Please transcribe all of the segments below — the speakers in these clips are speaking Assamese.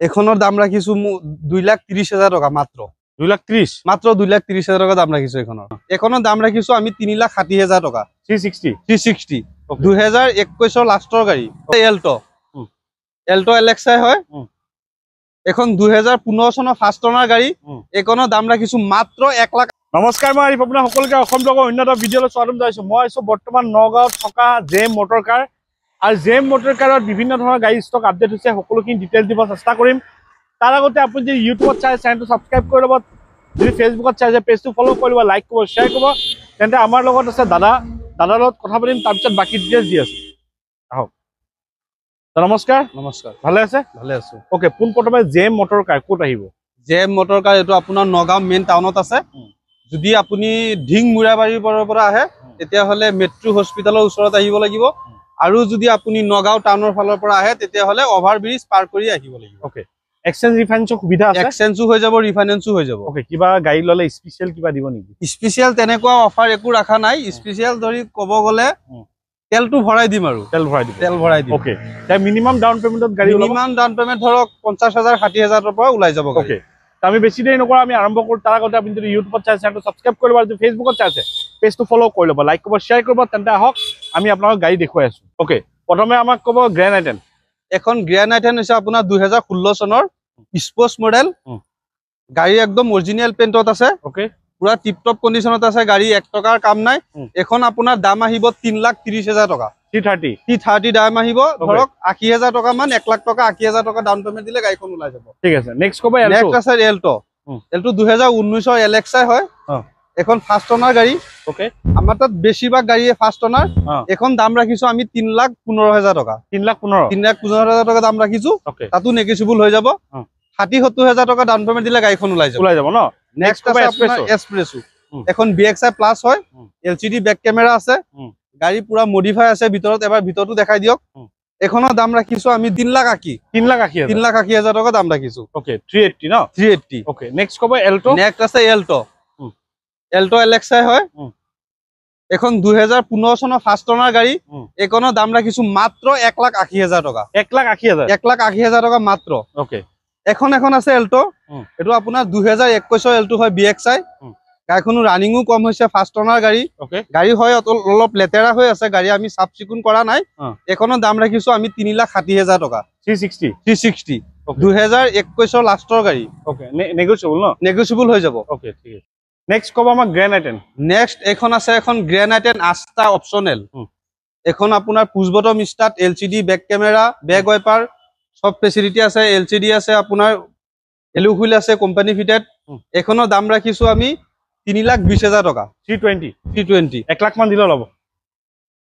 এখনৰ দাম ৰাখিছো 2,30,000 টকা মাত্ৰ 2,30,000 মাত্ৰ 2,30,000 টকা দাম ৰাখিছো এখনৰ দাম ৰাখিছো আমি 3,60,000 টকা 360 2021 লাষ্টৰ গাড়ী এল্টো এলেক্সাই হয় এখন 2015 চনৰ ফাৰ্ষ্ট অনাৰ গাড়ী এখনৰ দাম ৰাখিছো মাত্ৰ 1 লাখ। নমস্কাৰ, মই আৰিফ আপোনাৰ সকলোকে অসম ব্লগৰ উন্নত ভিডিঅ'লৈ স্বাগতম জনাইছো। মই আছো বৰ্তমান নগাঁৱত থকা জেম মটৰ কাৰ আৰু জেম মটৰ কাৰত বিভিন্ন ধৰণৰ গাড়ী ষ্টক আপডেট হৈছে, সকলোখিনি ডিটেইলছ দিব চেষ্টা কৰিম। তাৰ আগতে আপুনি যদি ইউটিউবত চাই চেনেলটো ছাবস্ক্ৰাইব কৰি ল'ব, যদি ফেচবুকত চাই পেজটো ফ'ল' কৰি ল'ব, লাইক কৰিব, শ্বেয়াৰ কৰিব। তেন্তে আমাৰ লগত আছে দাদাৰ লগত কথা পাতিম, তাৰপিছত বাকী ডিটেইলছ দি আছো। আহক। নমস্কাৰ। নমস্কাৰ, ভালে আছে? ভালে আছো। ওকে, পোনপ্ৰথমে জেম মটৰ কাৰ ক'ত আহিব? জেম মটৰ কাৰ এইটো আপোনাৰ নগাঁও মেইন টাউনত আছে। যদি আপুনি ঢিং মুৰাবাৰীৰ পৰা আহে তেতিয়াহ'লে মেট্ৰো হস্পিটেলৰ ওচৰত আহিব লাগিব, আৰু যদি আপুনি নগাঁও টাউনৰ ফালৰ পৰা আহে তেতিয়াহ'লে অভাৰ ব্ৰিজ পাৰ কৰি আহিব লাগিব। ওকে, এক্সচেঞ্জ ৰিফাইনেন্সৰ সুবিধা আছে? এক্সচেঞ্জো হৈ যাব, ৰিফাইনেন্সো হৈ যাব। ওকে, কিবা গাড়ী ল'লে স্পেচিয়েল কিবা দিব নেকি? স্পেচিয়েল তেনেকুৱা অফাৰ একো ৰাখা নাই। স্পেচিয়েল ধৰি ক'ব গ'লে তেলটো ভৰাই দিম আৰু তেল ভৰাই দিম। ওকে, মিনিমাম ডাউন পেমেণ্টত গাড়ী মিনিমাম ডাউন পেমেণ্ট ধৰক 50,000 60,000 পৰা ওলাই যাব। ওকে, আমি বেছি দেৰি নকৰা, আমি আৰম্ভ কৰোঁ। তাৰ আগতে আপুনি যদি ইউটিউবত চাই চেনেলটো ছাবস্ক্ৰাইব কৰি ল'ব, যদি ফেচবুকত চাইছে পেজটো ফ'ল' কৰি ল'ব, লাইক কৰিব, শ্বেয়াৰ কৰিব। তেন্তে আহক আমি আপোনালোকক গাড়ী দেখুৱাই আছো। ওকে, প্ৰথমে আমাক ক'ব গ্ৰেণ্ড আইটেন। এখন গ্ৰেণ্ড আইটেন হৈছে আপোনাৰ 2016 চনৰ স্পৰ্টছ মডেল গাড়ী, একদম অৰিজিনেল পেইণ্টত আছে। ওকে, পুৰা টিপ টপ কণ্ডিশ্যনত আছে গাড়ী, 1 টকাৰ কাম নাই। এখন আপোনাৰ দাম আহিব 3,30,000 টকা। 330 দাম আহিব, ধৰক 80,000 টকা মান, 1 লাখ টকা 80,000 টকা ডাউন পেমেণ্ট দিলে গাড়ীখন ওলাই যাব। ঠিক আছে, নেক্সট ক'ব নেক্সট আছে এল্টো 2019 এলেক্সাই হয়। এখন ফাৰ্ষ্ট অনাৰ গাড়ী। ওকে, আমাৰ তাত বেছিভাগ গাড়ীয়ে ফাৰ্ষ্ট অনাৰ। এখন দাম ৰাখিছো আমি 3,15,000 টকা। 3,15,000 টকা দাম ৰাখিছো, তাতো নেগোচিয়েবল হৈ যাব। 60,000-70,000 টকা ডাউন পেমেণ্ট দিলে গাড়ীখন ওলাই যাব ন। নেক্সট আছে আপোনাৰ এক্সপ্ৰেছো, এখন BXI প্লাছ হয়, LCD বেক কেমেৰা আছে, গাড়ী পুৰা মডিফাই আছে ভিতৰত। এবাৰ ভিতৰতো দেখাই দিয়ক। এখনৰ দাম ৰাখিছো আমি 3,80,000 টকা দাম ৰাখিছো। ওকে, 380 ন? 380। ওকে, নেক্সট ক'ব এল্টো। নেক্সট আছে এল্টো এলেক্সাই হয়। এখন 2015 চনৰ ফাৰ্ষ্ট অনাৰ গাড়ী। এখনৰ দাম ৰাখিছো মাত্ৰ 1,80,000 টকা। 1,80,000 টকা মাত্ৰ। ওকে, এখন আছে এল্টো, এইটো আপোনাৰ 2021 এল্টো হয়, BXI। গাড়ীখনো ৰানিঙো কম হৈছে, ফাৰ্ষ্ট অনাৰ গাড়ী। গাড়ী হয় অলপ লেতেৰা হৈ আছে, গাড়ী আমি চাফ চিকুণ কৰা নাই। এখনৰ দাম ৰাখিছো আমি 3,60,000 টকা। 360 2021 লাষ্টৰ গাড়ী। ওকে, নেগোচিয়েবল ন? নেগোচিয়েবল হৈ যাব। ওকে, ঠিক আছে। নেক্সট ক'ব আমাক গ্ৰেণ্ড আইটেন। নেক্সট এখন আছে এখন গ্ৰেণ্ড আইটেন আস্তা অপচনেল। এখন আপোনাৰ push button start, LCD back camera, back wiper সব ফেচিলিটি আছে, LCD আছে, আপোনাৰ এলু হুইল আছে, কোম্পানী ফিটেড। এখনৰ দাম ৰাখিছো আমি 3,20,000 টকা। 320 1 লাখ মান দিলে ল'ব?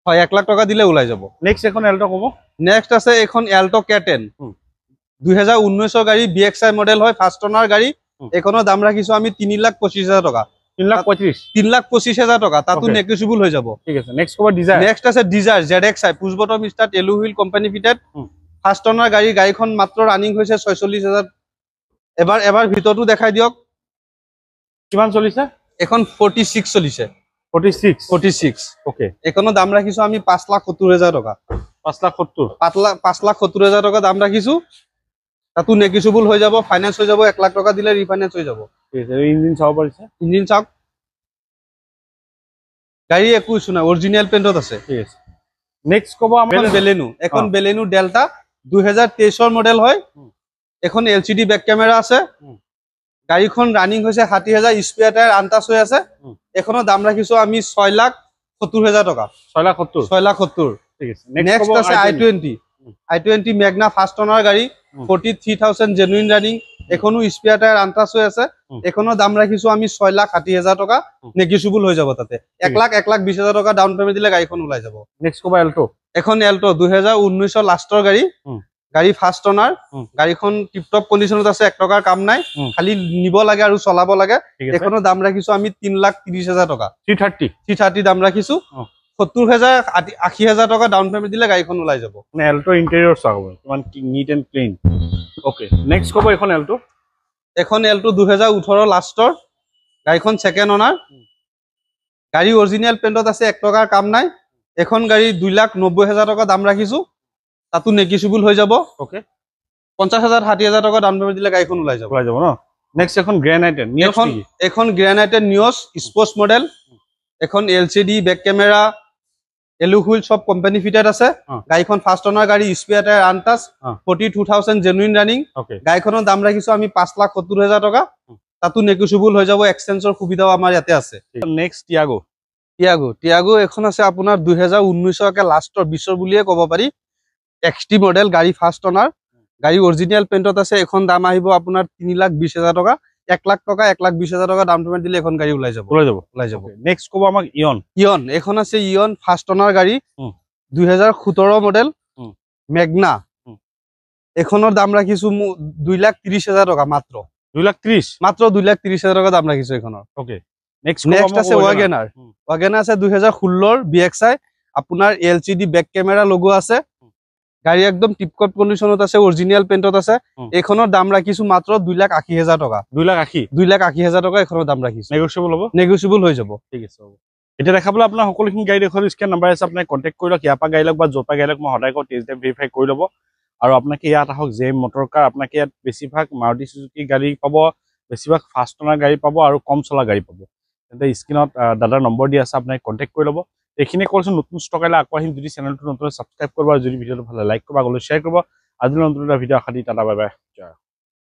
হয়, 1 লাখ টকা দিলে ওলাই যাব। নেক্সট এখন এল্টো ক'ব। নেক্সট আছে এখন এল্টো K10 2019 গাড়ী, BXI মডেল হয়, ফাৰ্ষ্ট অনাৰ গাড়ী। এখনৰ দাম ৰাখিছো আমি 3,25,000 টকা। 3,25,000 টকা, তাতো নেগোচিয়েবল হৈ যাব। ঠিক আছে, নেক্সট ক'ব ডিজায়াৰ। নেক্সট আছে Dzire ZXI, push button start, alloy wheel, company fitted, first owner গাড়ী। গাড়ীখন মাত্ৰ ৰানিং হৈছে 46,000। এবাৰ ভিতৰতো দেখাই দিয়ক। কিমান চলিছে? এখন 46 চলিছে। 46। ওকে, এখনৰ দাম ৰাখিছো আমি 5,70,000 টকা। 5,70,000 টকা দাম ৰাখিছো, তাতো নেগোচিয়েবল হৈ যাব, ফাইনেন্স হৈ যাব। 1 লাখ টকা দিলে ৰিফাইনেন্স হৈ যাব। ঠিক আছে, ইঞ্জিন চাব পাৰিছে? ইঞ্জিন চাওক, গাড়ী একো ইছ্যু নাই, অৰিজিনেল পেইণ্টত আছে। ঠিক আছে, নেক্সট ক'ব আমাৰ বেলেনো। এখন বেলেনো ডেল্টা 2023 মডেল হয়। এখন LCD বেক কেমেৰা আছে, গাড়ীখন ৰানিং হৈছে 60,000, স্পেয়াৰ টায়াৰ আনটাচ হৈ আছে। এখনৰ দাম ৰাখিছো আমি 6,70,000 টকা। 6,70,000। ঠিক আছে, নেক্সট আছে I20 মেগনা, ফাৰ্ষ্ট অনাৰ গাড়ী, 43,000 জেনুইন ৰানিং। এখনো স্পেয়াৰ টায়াৰ আনটাচ হৈ আছে। এখনৰ দাম ৰাখিছো আমি 6,60,000 টকা, নেগোচিয়েবল হৈ যাব তাতে। 1,20,000 টকা ডাউন পেমেণ্ট দিলে গাড়ীখন ওলাই যাব। নেক্সট ক'ব এল্টো। এখন এল্টো 2019 লাষ্টৰ গাড়ী, ফাৰ্ষ্ট অনাৰ। গাড়ীখন টিপটপ কণ্ডিশ্যনত আছে, 1 টকাৰ কাম নাই, খালি নিব লাগে আৰু চলাব লাগে। এখনৰ দাম ৰাখিছো আমি 3,30,000 টকা। 330 দাম ৰাখিছো। 70,000-80,000 টকা ডাউন পেমেণ্ট দিলে গাড়ীখন ওলাই যাব। এল্টো ইণ্টেৰিয়ৰ চাব, কিমান neat and clean. Okay, next ক'ব এখন এল্টো। এখন এল্টো 2018 লাষ্টৰ গাড়ীখন, ছেকেণ্ড অনাৰ গাড়ী, অৰিজিনেল পেইণ্টত আছে, 1 টকাৰ কাম নাই। এখন গাড়ী 2,90,000 টকা দাম ৰাখিছো, তাতো নেগোচিয়েবল হৈ যাব। ওকে, 50,000 60,000 টকা ডাউন পেমেন্ট দিলে গাড়ীখন ওলাই যাব ন নেক্সট এখন গ্ৰেনাইটেড নিয়স এখন গ্ৰেনাইটেড নিয়স স্পোর্টস মডেল এখন এলসিডি ব্যাক ক্যামেরা এলু হুইল সব কোম্পানি ফিটেড আছে গাড়ীখন ফার্স্ট ওনার গাড়ী spare tyre untouch 42,000 genuine running গাড়ীখনৰ দাম ৰাখিছো আমি 5,70,000 টকা তাতো নেগোশিয়েবল হৈ যাব এক্সটেনশন সুবিধাও আমাৰ ইয়াতে আছে নেক্সট টিয়াগো এখন আছে আপোনাৰ 2019 কে লাষ্টৰ 20 বুলিয়ে ক'ব পাৰি এক্সটি মডেল গাড়ী ফাৰ্স্ট ওনাৰ গাড়ী অৰিজিনাল পেইন্টত আছে এখন দাম আহিব আপোনাৰ 3,20,000 টকা 1 লাখ টকা 1,20,000 টকা ডাউন পেমেন্ট দিলে এখন গাড়ী ওলাই যাব নেক্সট কব আমাক ইয়ন এখন আছে ইয়ন ফার্স্ট ওনার গাড়ী 2017 মডেল মেগনা এখনৰ দাম ৰাখিছো 2,30,000 টকা মাত্ৰ 2,30,000 টকা দাম ৰাখিছো এখনৰ ওকে নেক্সট আছে ওয়াগনাৰ আছে 2016 বিএক্সআই আপোনাৰ এলসিডি ব্যাক ক্যামেরা লোগো আছে গাড়ী একদম টিপকপ কন্ডিশনত আছে অরিজিনাল পেইন্টত আছে এখনৰ দাম ৰাখিছো মাত্ৰ 2,80,000 টকা 2,80,000 টকা এখনৰ দাম ৰাখিছো নেগোশিয়েবল হৈ যাব ঠিক আছে এটা দেখাবলৈ আপোনাৰ সকলোখিনি গাড়ী দেখুৱালো স্ক্যান নাম্বাৰ আছে আপুনি কন্টাক্ট কৰি লওক ইয়াপা গাড়ী লওক বা জপা গাড়ী লওক মই সদায় কওঁ টেষ্ট ড্ৰাইভ ভেৰিফাই কৰি ল'ব আৰু আপোনাক ইয়াত আহক জেম মটৰ কাৰ আপোনাক ইয়াত বেছিভাগ মাৰুতি সুজুকি গাড়ী পাব বেছিভাগ ফাষ্ট ওনাৰ গাড়ী পাব আৰু কম চলা গাড়ী পাব তেন্তে স্ক্ৰিনত দাদাৰ নম্বৰ দি আছে আপুনি কন্টাক্ট কৰি ল'ব এইখিনি কৈছো নতুন ষ্টক আহিলে আকৌ আহিম যদি চেনেলটো নতুন সাবস্ক্ৰাইব কৰিব আৰু যদি ভিডিঅ'টো ভাল লাইক কৰিব আগলৈ শ্বেয়াৰ কৰিব আজিৰ নতুন এটা ভিডিঅ' আশা দি টাটা বাই বাই